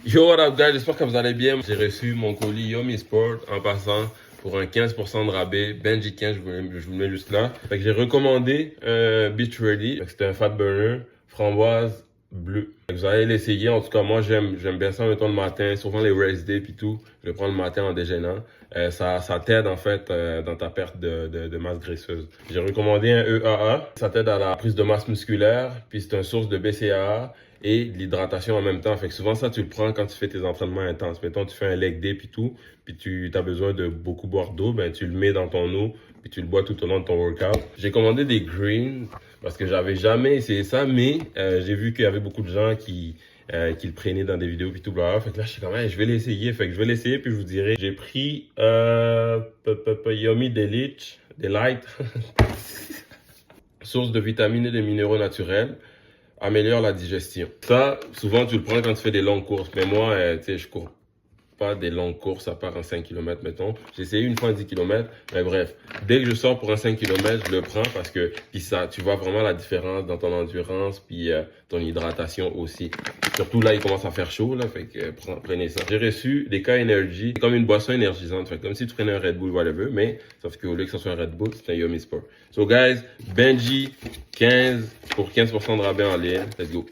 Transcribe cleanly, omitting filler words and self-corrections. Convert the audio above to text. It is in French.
Yo, what up, guys? J'espère que vous allez bien. J'ai reçu mon colis Yummy Sport en passant pour un 15% de rabais. Benji 15, je vous le mets juste là. Fait que j'ai recommandé un Beach Ready. C'était un fat burner, framboise bleu. Fait que vous allez l'essayer. En tout cas, moi, j'aime bien ça, mettons, le matin. Souvent, les rest day puis tout. Je le prends le matin en déjeunant. Ça t'aide, en fait, dans ta perte de masse graisseuse. J'ai recommandé un EAA. Ça t'aide à la prise de masse musculaire. Puis c'est une source de BCAA et de l'hydratation en même temps. Fait que souvent, ça, tu le prends quand tu fais tes entraînements intenses. Mettons, tu fais un leg day puis tout, puis tu as besoin de beaucoup boire d'eau, ben tu le mets dans ton eau, puis tu le bois tout au long de ton workout. J'ai commandé des greens parce que j'avais jamais essayé ça, mais j'ai vu qu'il y avait beaucoup de gens qui le prenaient dans des vidéos puis tout, bla. Fait que là, je suis comme, hey, je vais l'essayer. Fait que je vais l'essayer, puis je vous dirai. J'ai pris Yummy Delight, source de vitamines et de minéraux naturels, améliore la digestion. Ça, souvent, tu le prends quand tu fais des longues courses. Mais moi, tu sais, je cours pas des longues courses à part un 5 km, mettons. J'ai essayé une fois un 10 km, mais bref. Dès que je sors pour un 5 km, je le prends parce que, puis ça, tu vois vraiment la différence dans ton endurance, puis ton hydratation aussi. Surtout là, il commence à faire chaud, là, fait que prenez ça. J'ai reçu des K-Energy, comme une boisson énergisante, fait comme si tu prenais un Red Bull, whatever, mais sauf qu'au lieu que ce soit un Red Bull, c'est un Yummy Sport. So guys, Benji, 15 pour 15% de rabais en ligne. Let's go.